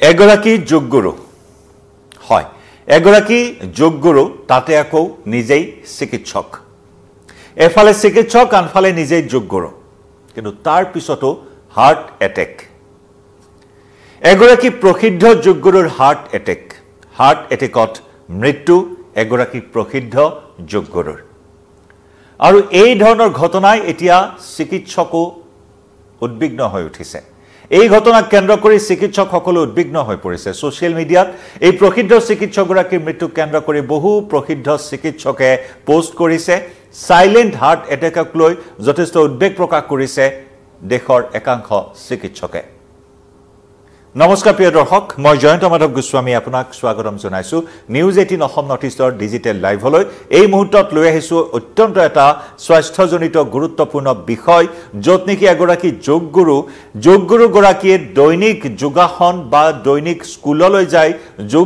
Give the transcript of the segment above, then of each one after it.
এগৰাকী যোগগুৰু হয় এগৰাকী যোগগুৰু তাতে আকৌ নিজেই চিকিৎসক এফালে চিকিৎসক আনফালে নিজেই যোগগুৰু কিন্তু তাৰ পিছতো হাৰ্ট এটেক এগৰাকী প্ৰসিদ্ধ যোগগুৰুৰ হাৰ্ট এটেকত মৃত্যু এগৰাকী প্ৰসিদ্ধ যোগগুৰুৰ আৰু এই ধৰণৰ ঘটনাই এতিয়া চিকিৎসকো উদ্বিগ্ন হৈ উঠিছে এই ঘটনাক কেন্দ্ৰ কৰি চিকিৎসকসকল উদ্বিগ্ন হৈ পৰিছে সোশ্যাল মিডিয়াত এই প্ৰসিদ্ধ চিকিৎসকগৰাকীৰ মৃত্যু কেন্দ্ৰ কৰি বহু প্ৰসিদ্ধ চিকিৎসকে পোষ্ট কৰিছে সাইলেন্ট হাৰ্ট এটেকক লৈ যথেষ্ট উদ্বেগ প্ৰকাশ কৰিছে দেশৰ একাংশ চিকিৎসকে নমস্কাৰ প্ৰিয় দৰ্শক মই জয়ন্ত মাধৱ গোস্বামী আপোনাক স্বাগতম জনাইছো নিউজ 18 অসম নৰ্থ ইষ্টৰ ডিজিটেল লাইভলৈ এই মুহূৰ্তত লৈ আহিছো অত্যন্ত এটা স্বাস্থ্যজনিত গুৰুত্বপূৰ্ণ বিষয় য'ত নেকি এগৰাকী যোগগুৰু গৰাকীয়ে দৈনিক যোগাসন বা দৈনিক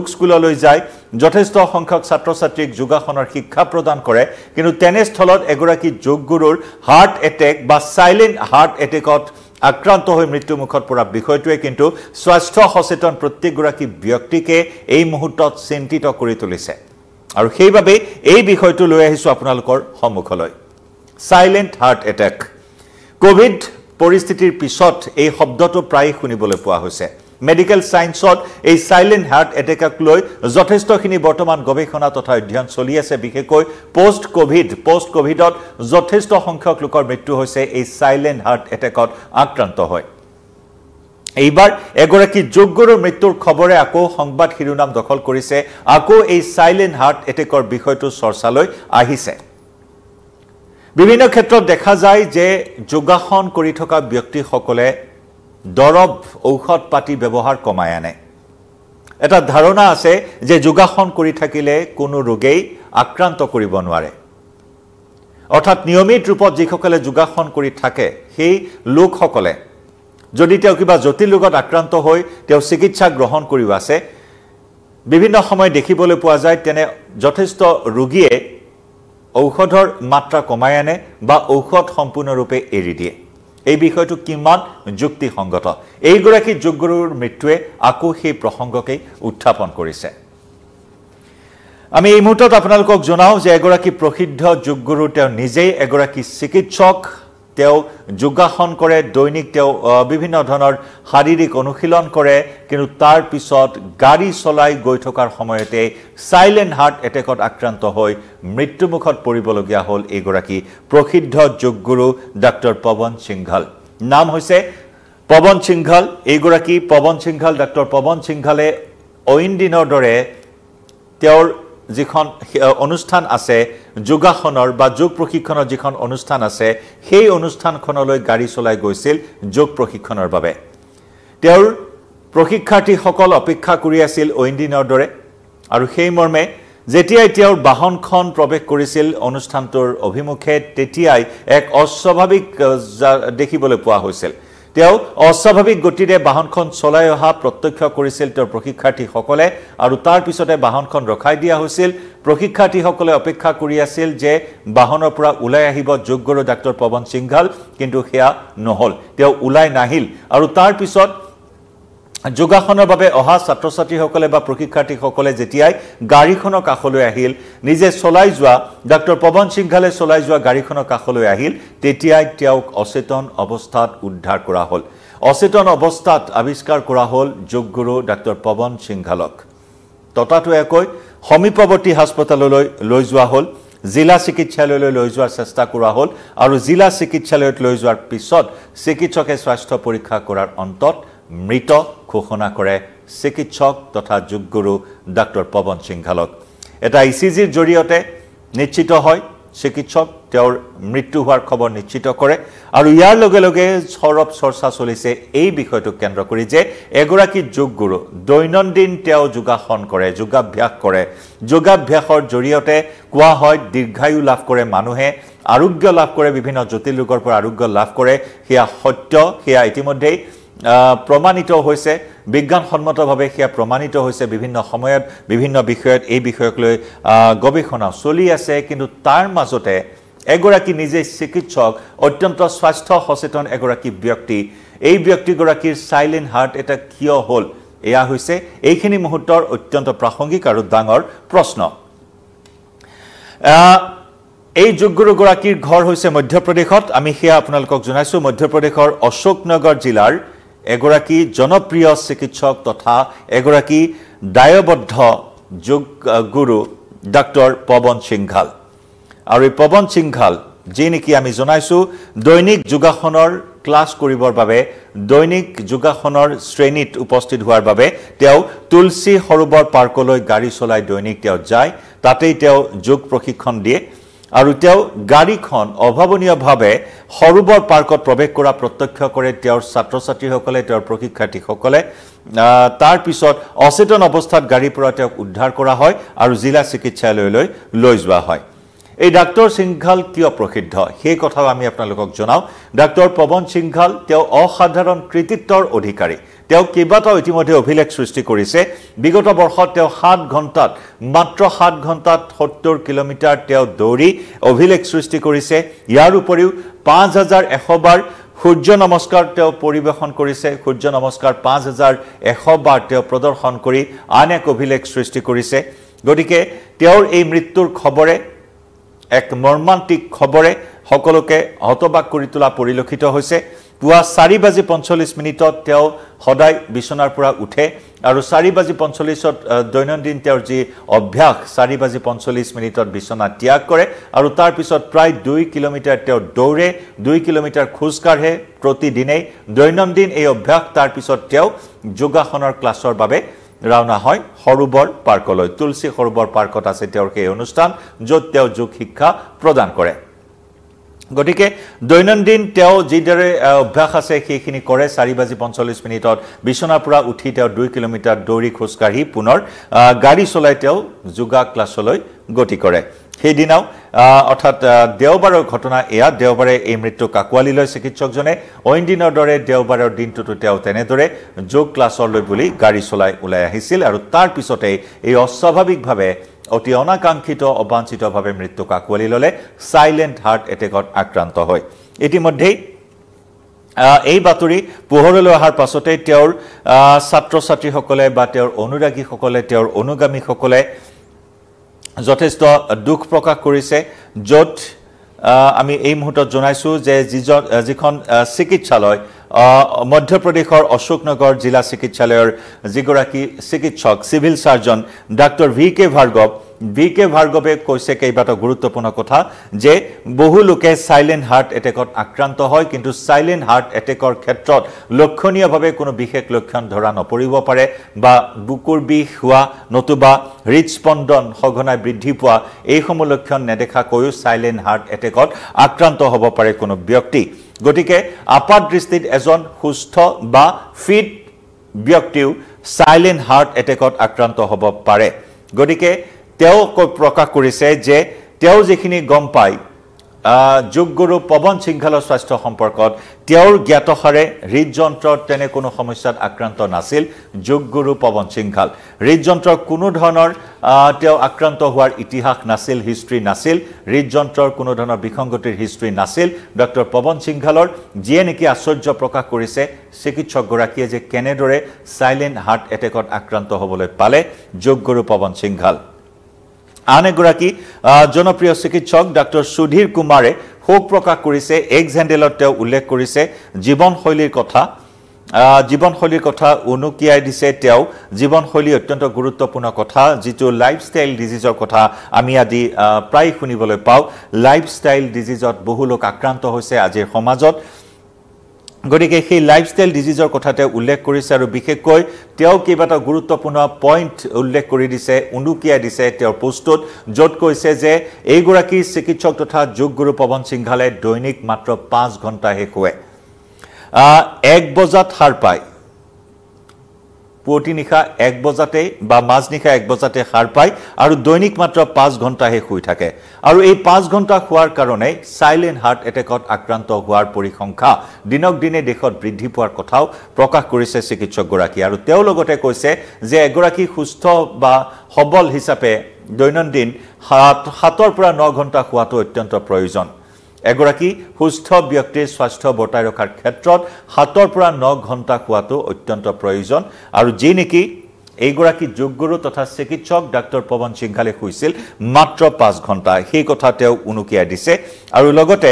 স্কুললৈ যায় যথেষ্ট সংখ্যক ছাত্ৰ-ছাত্ৰীক যোগাসনৰ শিক্ষা প্ৰদান কৰে কিন্তু তেনেস্থলত এগৰাকী যোগগুৰুৰ হাৰ্ট এটেক বা সাইলেন্ট হাৰ্ট এটেকত আক্ৰান্ত হৈ মৃত্যুমুখত পৰা বিষয়টোৱে কিন্তু স্বাস্থ্য সচেতন প্ৰত্যেকগৰাকী ব্যক্তিকে এই মুহূৰ্তত চিন্তিত কৰি তুলিছে আৰু সেইবাবে এই বিষয়টো লৈ আহিছো আপোনালোকৰ সন্মুখলৈ সাইলেন্ট হাৰ্ট এটেক কোভিড পৰিস্থিতিৰ পিছত এই শব্দটো প্ৰায় শুনিবলৈ পোৱা হৈছে মেডিকেল সায়েন্সত এই সাইলেন্ট হাৰ্ট এটেকক লৈ যথেষ্টখিনি বৰ্তমান গৱেষণা তথা অধ্যয়ন চলি আছে বিশেষকৈ পোষ্ট কোভিডত যথেষ্ট সংখ্যক লোকৰ মৃত্যু হৈছে এই সাইলেন্ট হাৰ্ট এটেকত আক্ৰান্ত হয় এইবাৰ এগৰাকী যোগগুৰুৰ মৃত্যুৰ খবৰে আকৌ সংবাদ শিৰোনাম দখল কৰিছে আকৌ এই সাইলেন্ট হাৰ্ট এটেকৰ বিষয়টো চৰ্চালৈ আহিছে বিভিন্ন ক্ষেত্ৰত দেখা যায় যে যোগাসন কৰি থকা ব্যক্তিসকলে দৰব ঔষধ পাতি ব্যৱহাৰ কমাই আনে এটা ধাৰণা আছে যে যোগাসন কৰি থাকিলে কোনো ৰোগেই আক্ৰান্ত কৰিব নোৱাৰে অৰ্থাৎ নিয়মিত ৰূপত যিসকলে যোগাসন কৰি থাকে সেই লোকসকলে যদি তেওঁ কিবা জটিল ৰোগত আক্ৰান্ত হৈ তেওঁ চিকিৎসা গ্ৰহণ কৰি আছে বিভিন্ন সময় দেখিবলৈ পোৱা যায় তেনে যথেষ্ট ৰোগীয়ে ঔষধৰ মাত্ৰা কমাই আনে বা ঔষধ সম্পূৰ্ণৰূপে এৰি দিয়ে এই বিষয়টো কিমান যুক্তিসংগত এইগৰাকী যোগগুৰুৰ মৃত্যুৱে আকৌ সেই প্ৰসংগকে উত্থাপন কৰিছে আমি এই মুহূৰ্তত আপোনালোকক জনাও যে এগৰাকী প্ৰসিদ্ধ যোগগুৰু তেওঁ নিজেই এগৰাকী চিকিৎসক তেওঁ যোগাসন কৰে দৈনিক তেওঁ বিভিন্ন ধৰণৰ শাৰীৰিক অনুশীলন কৰে কিন্তু তাৰ পিছত গাড়ী চলাই গৈ থকাৰ সময়তে সাইলেন্ট হাৰ্ট এটেকত আক্ৰান্ত হৈ মৃত্যুমুখত পৰিবলগীয়া হ'ল এগৰাকী প্ৰসিদ্ধ যোগগুৰু ডক্টৰ পৱন সিংঘল নাম হৈছে পৱন সিংঘল এইগৰাকী পৱন সিংঘল ডক্টৰ পৱন সিংঘলে অইন দিনৰ দৰে তেওঁৰ যিখন অনুষ্ঠান আছে যোগাসনৰ বা যোগ প্ৰশিক্ষণৰ যিখন অনুষ্ঠান আছে সেই অনুষ্ঠানখনলৈ গাড়ী চলাই গৈছিল যোগ প্ৰশিক্ষণৰ বাবে তেওঁৰ প্ৰশিক্ষাৰ্থীসকল অপেক্ষা কৰি আছিল অইন দিনৰ দৰে আৰু সেই মৰ্মে যেতিয়াই তেওঁৰ বাহনখন প্ৰৱেশ কৰিছিল অনুষ্ঠানটোৰ অভিমুখে তেতিয়াই এক অস্বাভাৱিক দেখিবলৈ পোৱা হৈছিল তেওঁ অস্বাভাৱিক গতিৰে বাহনখন চলাই অহা প্ৰত্যক্ষ কৰিছিল তেওঁৰ প্ৰশিক্ষাৰ্থীসকলে আৰু তাৰ পিছতে বাহনখন ৰখাই দিয়া হৈছিল প্ৰশিক্ষাৰ্থীসকলে অপেক্ষা কৰি আছিল যে বাহনৰ পৰা ওলাই আহিব যোগগুৰু ডক্টৰ পৱন সিংঘল কিন্তু সেয়া নহল তেওঁ ওলাই নাহিল আৰু তাৰ পিছত যোগাসনৰ বাবে অহা ছাত্ৰ-ছাত্ৰীসকলে বা প্ৰশিক্ষাৰ্থীসকলে যেতিয়াই গাড়ীখনৰ কাষলৈ আহিল নিজে চলাই যোৱা ডক্টৰ পৱন সিংঘলে চলাই যোৱা গাড়ীখনৰ কাষলৈ আহিল তেতিয়াই তেওঁক অচেতন অৱস্থাত উদ্ধাৰ কৰা হ'ল অচেতন অৱস্থাত আৱিষ্কাৰ কৰা হ'ল যোগগুৰু ডক্টৰ পৱন সিংঘলক ততাতৈয়াকৈ সমীপৱৰ্তী হাস্পতাললৈ লৈ যোৱা হ'ল জিলা চিকিৎসালয়লৈ লৈ যোৱাৰ চেষ্টা কৰা হ'ল আৰু জিলা চিকিৎসালয়ত লৈ যোৱাৰ পিছত চিকিৎসকে স্বাস্থ্য পৰীক্ষা কৰাৰ অন্তত মৃত ঘোষণা কৰে চিকিৎসক তথা যোগগুৰু ডক্টৰ পৱন সিংঘলক এটা ইচিজিৰ জৰিয়তে নিশ্চিত হয় চিকিৎসক তেওঁৰ মৃত্যু হোৱাৰ খবৰ নিশ্চিত কৰে আৰু ইয়াৰ লগে লগে সৰব চৰ্চা চলিছে এই বিষয়টো কেন্দ্ৰ কৰি যে এগৰাকী যোগগুৰু দৈনন্দিন তেওঁ যোগাসন কৰে যোগাভ্যাসৰ জৰিয়তে কোৱা হয় দীৰ্ঘায়ু লাভ কৰে মানুহে আৰোগ্য লাভ কৰে বিভিন্ন জটিল ৰোগৰ পৰা আৰোগ্য লাভ কৰে সেয়া সত্য সেয়া ইতিমধ্যেই প্ৰমাণিত হৈছে বিজ্ঞানসন্মতভাৱে সেয়া প্ৰমাণিত হৈছে বিভিন্ন সময়ত বিভিন্ন বিষয়ত এই বিষয়ক লৈ গৱেষণা চলি আছে কিন্তু তাৰ মাজতে এগৰাকী নিজে চিকিৎসক অত্যন্ত স্বাস্থ্য সচেতন এগৰাকী ব্যক্তি এই ব্যক্তিগৰাকীৰ সাইলেন্ট হাৰ্ট এটেক কিয় হ'ল এয়া হৈছে এইখিনি মুহূৰ্তৰ অত্যন্ত প্ৰাসংগিক আৰু ডাঙৰ প্ৰশ্ন এই যোগগুৰুগৰাকীৰ ঘৰ হৈছে মধ্যপ্ৰদেশত আমি সেয়া আপোনালোকক জনাইছো মধ্যপ্ৰদেশৰ অশোকনগৰ জিলাৰ এগৰাকী জনপ্ৰিয় চিকিৎসক তথা এগৰাকী দায়বদ্ধ যোগগুৰু ডক্টৰ পৱন সিংঘাল আৰু এই পৱন সিংঘাল যি নেকি আমি জনাইছো দৈনিক যোগাসনৰ ক্লাছ কৰিবৰ বাবে দৈনিক যোগাসনৰ শ্ৰেণীত উপস্থিত হোৱাৰ বাবে তেওঁ তুলসী সৰোবৰ পাৰ্কলৈ গাড়ী চলাই দৈনিক তেওঁ যায় তাতেই তেওঁ যোগ প্ৰশিক্ষণ দিয়ে আৰু তেওঁ গাড়ীখন অভাৱনীয়ভাৱে সৰোবৰ পাৰ্কত প্ৰৱেশ কৰা প্ৰত্যক্ষ কৰে তেওঁৰ ছাত্ৰ-ছাত্ৰীসকলে তেওঁৰ প্ৰশিক্ষাৰ্থীসকলে তাৰ পিছত অচেতন অৱস্থাত গাড়ীৰ পৰা তেওঁক উদ্ধাৰ কৰা হয় আৰু জিলা চিকিৎসালয়লৈ লৈ যোৱা হয় এই ডাক্তৰ সিংঘাল কিয় প্ৰসিদ্ধ সেই কথাও আমি আপোনালোকক জনাও ডাক্তৰ পৱন সিংঘাল তেওঁ অসাধাৰণ কৃতিত্বৰ অধিকাৰী তেওঁ কেইবাটাও ইতিমধ্যে অভিলেখ সৃষ্টি কৰিছে বিগত বৰ্ষত তেওঁ 7 ঘণ্টাত মাত্ৰ 7 ঘণ্টাত 70 কিলোমিটাৰ তেওঁ দৌৰি অভিলেখ সৃষ্টি কৰিছে ইয়াৰ উপৰিও 5100 বাৰ সূৰ্য নমস্কাৰ তেওঁ পৰিবেশন কৰিছে সূৰ্য নমস্কাৰ 5100 বাৰ তেওঁ প্ৰদৰ্শন কৰি আন এক অভিলেখ সৃষ্টি কৰিছে গতিকে তেওঁৰ এই মৃত্যুৰ খবৰে এক মৰ্মান্তিক খবৰে সকলোকে হতবাক কৰি তোলা পৰিলক্ষিত হৈছে পুৱা 4:45 তেওঁ সদায় বিছনাৰ পৰা উঠে আৰু 4:45 দৈনন্দিন তেওঁৰ যি অভ্যাস 4:45 বিছনা ত্যাগ কৰে আৰু তাৰ পিছত প্ৰায় 2 কিলোমিটাৰ তেওঁ দৌৰে 2 কিলোমিটাৰ খোজ কাঢ়ে প্ৰতিদিনে দৈনন্দিন এই অভ্যাস তাৰ পিছত তেওঁ যোগাসনৰ ক্লাছৰ বাবে ৰাওনা হয় সৰোবৰ পাৰ্কলৈ তুলসী সৰোবৰ পাৰ্কত আছে তেওঁৰ সেই অনুষ্ঠান য'ত তেওঁ যোগ শিক্ষা প্ৰদান কৰে গতিকে দৈনন্দিন তেওঁ যিদৰে অভ্যাস আছে সেইখিনি কৰে 4:45 বিছনাৰ পৰা উঠি তেওঁ 2 কিলোমিটাৰ দৌৰি খোজ কাঢ়ি পুনৰ গাড়ী চলাই তেওঁ যোগা ক্লাছলৈ গতি কৰে সেইদিনাও অৰ্থাৎ দেওবাৰৰ ঘটনা এয়া দেওবাৰে এই মৃত্যু কাকুৱালীলৈ চিকিৎসকজনে অইন দিনৰ দৰে দেওবাৰৰ দিনটোতো তেওঁ তেনেদৰে যোগ ক্লাছলৈ বুলি গাড়ী চলাই ওলাই আহিছিল আৰু তাৰ পিছতে এই অস্বাভাৱিকভাৱে অতি অনাকাংক্ষিত অবাঞ্ছিতভাৱে মৃত্যু কাকুৱালী ললে সাইলেন্ট হাৰ্ট এটেকত আক্ৰান্ত হয় ইতিমধ্যে এই বাতৰি পোহৰলৈ অহাৰ পাছতে তেওঁৰ ছাত্ৰ-ছাত্ৰীসকলে বা তেওঁৰ অনুৰাগীসকলে তেওঁৰ অনুগামীসকলে যথেষ্ট দুখ প্ৰকাশ কৰিছে য'ত আমি এই মুহূৰ্তত জনাইছো যে যিখন চিকিৎসালয় মধ্যপ্ৰদেশৰ অশোকনগৰ জিলা চিকিৎসালয়ৰ যিগৰাকী চিকিৎসক সিভিল সাৰ্জন ডক্টৰ VK ভাৰ্গৱে কৈছে কেইবাটাও গুৰুত্বপূৰ্ণ কথা যে বহু লোকে সাইলেন্ট হাৰ্ট এটেকত আক্ৰান্ত হয় কিন্তু সাইলেন্ট হাৰ্ট এটেকৰ ক্ষেত্ৰত লক্ষণীয়ভাৱে কোনো বিশেষ লক্ষণ ধৰা নপৰিব পাৰে বা বুকুৰ বিষ হোৱা নতুবা হৃদস্পন্দন সঘনাই বৃদ্ধি পোৱা এই সমূহ লক্ষণ নেদেখাকৈও সাইলেন্ট হাৰ্ট এটেকত আক্ৰান্ত হ'ব পাৰে কোনো ব্যক্তি গতিকে আপাত দৃষ্টিত এজন সুস্থ বা ফিট ব্যক্তিও সাইলেন্ট হাৰ্ট এটেকত আক্ৰান্ত হ'ব পাৰে গতিকে তেওঁ প্ৰকাশ কৰিছে যে তেওঁ যিখিনি গম পায় যোগগুৰু পৱন সিংঘালৰ স্বাস্থ্য সম্পৰ্কত তেওঁৰ জ্ঞাতসাৰে হৃদযন্ত্ৰৰ তেনে কোনো সমস্যাত আক্ৰান্ত নাছিল যোগগুৰু পৱন সিংঘাল হৃদযন্ত্ৰৰ কোনো ধৰণৰ তেওঁ আক্ৰান্ত হোৱাৰ ইতিহাস নাছিল হিষ্ট্ৰী নাছিল হৃদযন্ত্ৰৰ কোনো ধৰণৰ বিসংগতিৰ হিষ্ট্ৰী নাছিল ডক্টৰ পৱন সিংঘালৰ যিয়ে নেকি আশ্চৰ্য প্ৰকাশ কৰিছে চিকিৎসকগৰাকীয়ে যে কেনেদৰে সাইলেন্ট হাৰ্ট এটেকত আক্ৰান্ত হ'বলৈ পালে যোগগুৰু পৱন সিংঘাল আন এগৰাকী জনপ্ৰিয় চিকিৎসক ডক্টৰ সুধীৰ কুমাৰে শোক প্ৰকাশ কৰিছে এক্স হেণ্ডেলত তেওঁ উল্লেখ কৰিছে জীৱনশৈলীৰ কথা উনুকিয়াই দিছে তেওঁ জীৱনশৈলী অত্যন্ত গুৰুত্বপূৰ্ণ কথা যিটো লাইফষ্টাইল ডিজিজৰ কথা আমি আদি প্ৰায় শুনিবলৈ পাওঁ লাইফষ্টাইল ডিজিজত বহু লোক আক্ৰান্ত হৈছে আজিৰ সমাজত গতিকে সেই লাইফষ্টাইল ডিজিজৰ কথাতে উল্লেখ কৰিছে আৰু বিশেষকৈ তেওঁ কেইবাটাও গুৰুত্বপূৰ্ণ পইণ্ট উল্লেখ কৰি দিছে উনুকিয়াই দিছে তেওঁৰ পোষ্টত য'ত কৈছে যে এইগৰাকী চিকিৎসক তথা যোগগুৰু পৱন সিংঘালে দৈনিক মাত্ৰ 5 ঘণ্টাহে শুৱে 1 বজাত সাৰ পায় পুৱতি নিশা 1 বজাতে বা মাজনিশা 1 বজাতে সাৰ পায় আৰু দৈনিক মাত্ৰ 5 ঘণ্টাহে শুই থাকে আৰু এই 5 ঘণ্টা শুৱাৰ কাৰণে সাইলেন্ট হাৰ্ট এটেকত আক্ৰান্ত হোৱাৰ পৰিসংখ্যা দিনক দিনে দেশত বৃদ্ধি পোৱাৰ কথাও প্ৰকাশ কৰিছে চিকিৎসকগৰাকী আৰু তেওঁ লগতে কৈছে যে এগৰাকী সুস্থ বা সবল হিচাপে দৈনন্দিন 7 পৰা 9 ঘণ্টা শুৱাটো অত্যন্ত প্ৰয়োজন এগৰাকী সুস্থ ব্যক্তিৰ স্বাস্থ্য বৰ্তাই ৰখাৰ ক্ষেত্ৰত 7 পৰা 9 ঘণ্টা খোৱাটো অত্যন্ত প্ৰয়োজন আৰু যি নেকি এইগৰাকী যোগগুৰু তথা চিকিৎসক ডাক্তৰ পৱন সিংঘালে শুইছিল মাত্ৰ 5 ঘণ্টা সেই কথা তেওঁ উনুকিয়াই দিছে আৰু লগতে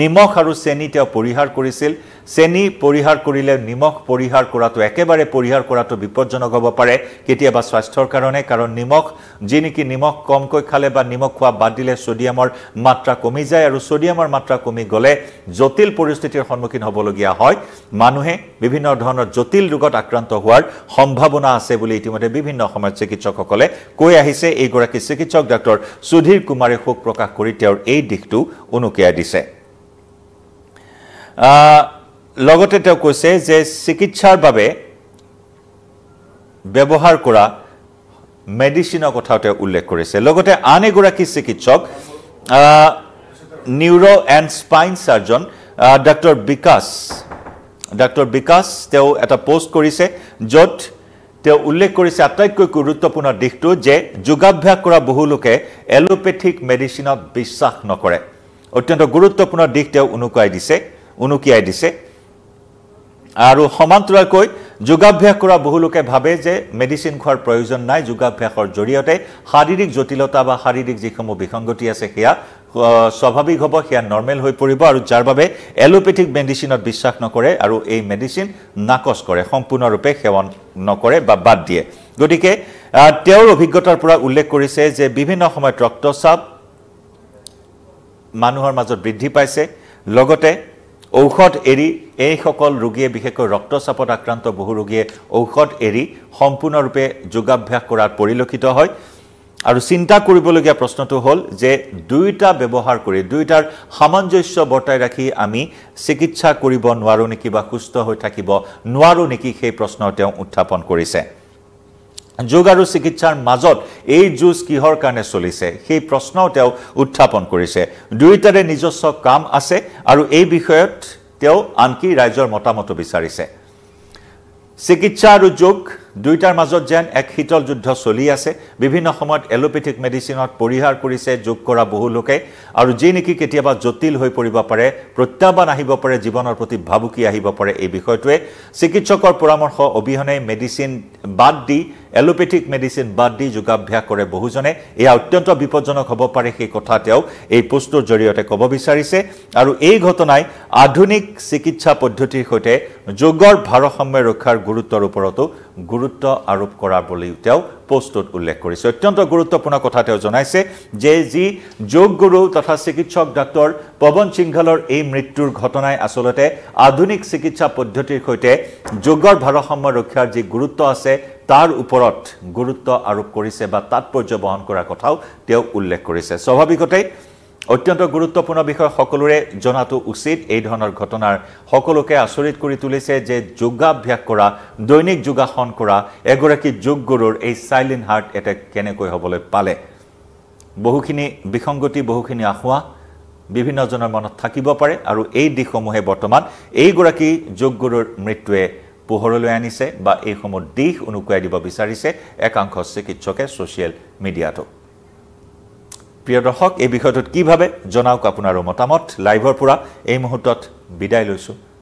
নিমখ আৰু চেনি তেওঁ পৰিহাৰ কৰিছিল চেনি পৰিহাৰ কৰিলে নিমখ পৰিহাৰ কৰাটো একেবাৰে পৰিহাৰ কৰাটো বিপজ্জনক হ'ব পাৰে কেতিয়াবা স্বাস্থ্যৰ কাৰণে কাৰণ নিমখ যি নেকি নিমখ কমকৈ খালে বা নিমখ খোৱা বাদ দিলে সোডিয়ামৰ মাত্ৰা কমি যায় আৰু সোডিয়ামৰ মাত্ৰা কমি গলে জটিল পৰিস্থিতিৰ সন্মুখীন হ'বলগীয়া হয় মানুহে বিভিন্ন ধৰণৰ জটিল ৰোগত আক্ৰান্ত হোৱাৰ সম্ভাৱনা আছে বুলি ইতিমধ্যে বিভিন্ন সময়ত চিকিৎসকসকলে কৈ আহিছে এইগৰাকী চিকিৎসক ডাক্তৰ সুধীৰ কুমাৰে শোক প্ৰকাশ কৰি তেওঁৰ এই দিশটো উনুকিয়াই দিছে লগতে তেওঁ কৈছে যে চিকিৎসাৰ বাবে ব্যৱহাৰ কৰা মেডিচিনৰ কথা তেওঁ উল্লেখ কৰিছে লগতে আন এগৰাকী চিকিৎসক নিউৰো এণ্ড স্পাইন সাৰ্জন ডাক্তৰ বিকাশ তেওঁ এটা পোষ্ট কৰিছে য'ত তেওঁ উল্লেখ কৰিছে আটাইতকৈ গুৰুত্বপূৰ্ণ দিশটো যে যোগাভ্যাস কৰা বহু লোকে এলোপেথিক মেডিচিনত বিশ্বাস নকৰে অত্যন্ত গুৰুত্বপূৰ্ণ দিশ তেওঁ উনুকিয়াই দিছে আৰু সমান্তৰালকৈ যোগাভ্যাস কৰা বহু লোকে ভাবে যে মেডিচিন খোৱাৰ প্ৰয়োজন নাই যোগাভ্যাসৰ জৰিয়তে শাৰীৰিক জটিলতা বা শাৰীৰিক যিসমূহ বিসংগতি আছে সেয়া স্বাভাৱিক হ'ব সেয়া নৰ্মেল হৈ পৰিব আৰু যাৰ বাবে এলোপেথিক মেডিচিনত বিশ্বাস নকৰে আৰু এই মেডিচিন নাকচ কৰে সম্পূৰ্ণৰূপে সেৱন নকৰে বা বাদ দিয়ে গতিকে তেওঁৰ অভিজ্ঞতাৰ পৰা উল্লেখ কৰিছে যে বিভিন্ন সময়ত ৰক্তচাপ মানুহৰ মাজত বৃদ্ধি পাইছে লগতে ঔষধ এৰি এই সকল ৰোগীয়ে বিশেষকৈ ৰক্তচাপত আক্ৰান্ত বহু ৰোগীয়ে ঔষধ এৰি সম্পূৰ্ণৰূপে যোগাভ্যাস কৰাৰ পৰিলক্ষিত হয় আৰু চিন্তা কৰিবলগীয়া প্ৰশ্নটো হ'ল যে দুইটা ব্যৱহাৰ কৰি দুইটাৰ সামঞ্জস্য বৰ্তাই ৰাখি আমি চিকিৎসা কৰিব নোৱাৰো নেকি বা সুস্থ হৈ থাকিব নোৱাৰো নেকি সেই প্ৰশ্ন তেওঁ উত্থাপন কৰিছে যোগ আৰু চিকিৎসাৰ মাজত এই যুঁজ কিহৰ কাৰণে চলিছে সেই প্ৰশ্নও তেওঁ উত্থাপন কৰিছে দুইটাৰে নিজস্ব কাম আছে আৰু এই বিষয়ত তেওঁ আনকি ৰাইজৰ মতামত বিচাৰিছে চিকিৎসা আৰু যোগ দুইটাৰ মাজত যেন এক শীতল যুদ্ধ চলি আছে বিভিন্ন সময়ত এলোপেথিক মেডিচিনত পৰিহাৰ কৰিছে যোগ কৰা বহু লোকে আৰু যি নেকি কেতিয়াবা জটিল হৈ পৰিব পাৰে প্ৰত্যাহ্বান আহিব পাৰে জীৱনৰ প্ৰতি ভাবুকি আহিব পাৰে এই বিষয়টোৱে চিকিৎসকৰ পৰামৰ্শ অবিহনে মেডিচিন বাদ দি এলোপেথিক মেডিচিন বাদ দি যোগাভ্যাস কৰে বহুজনে এয়া অত্যন্ত বিপজ্জনক হ'ব পাৰে সেই কথা তেওঁ এই পোষ্টৰ জৰিয়তে ক'ব বিচাৰিছে আৰু এই ঘটনাই আধুনিক চিকিৎসা পদ্ধতিৰ সৈতে যোগৰ ভাৰসাম্য ৰক্ষাৰ গুৰুত্বৰ ওপৰতো গুৰুত্ব আৰোপ কৰাৰ বুলি তেওঁ পোষ্টত উল্লেখ কৰিছে অত্যন্ত গুৰুত্বপূৰ্ণ কথা তেওঁ জনাইছে যে যি যোগ গুৰু তথা চিকিৎসক ডাক্তৰ পৱন সিংঘালৰ এই মৃত্যুৰ ঘটনাই আসলতে আধুনিক চিকিৎসা পদ্ধতিৰ সৈতে যোগৰ ভাৰসাম্য ৰক্ষাৰ যি গুৰুত্ব আছে তাৰ ওপৰত গুৰুত্ব আৰোপ কৰিছে বা তাৎপৰ্য বহন কৰাৰ কথাও তেওঁ উল্লেখ কৰিছে স্বাভাৱিকতেই অত্যন্ত গুৰুত্বপূৰ্ণ বিষয় সকলোৰে জনাটো উচিত এই ধৰণৰ ঘটনাৰ সকলোকে আচৰিত কৰি তুলিছে যে যোগাভ্যাস কৰা দৈনিক যোগাসন কৰা এগৰাকী যোগ গুৰুৰ এই সাইলেন্ট হাৰ্ট এটেক কেনেকৈ হ'বলৈ পালে বহুখিনি বিসংগতি বহুখিনি আহুৱা বিভিন্ন জনৰ মনত থাকিব পাৰে আৰু এই দিশসমূহে বৰ্তমান এইগৰাকী যোগ গুৰুৰ মৃত্যুৱে পোহৰলৈ আনিছে বা এই সমূহ দিশ উনুকুৱাই দিব বিচাৰিছে একাংশ চিকিৎসকে সোশ্যাল মিডিয়াটো প্ৰিয় দৰ্শক এই বিষয়টোত কি ভাবে জনাওক আপোনাৰ মতামত লাইভৰ পৰা এই মুহূৰ্তত বিদায় লৈছো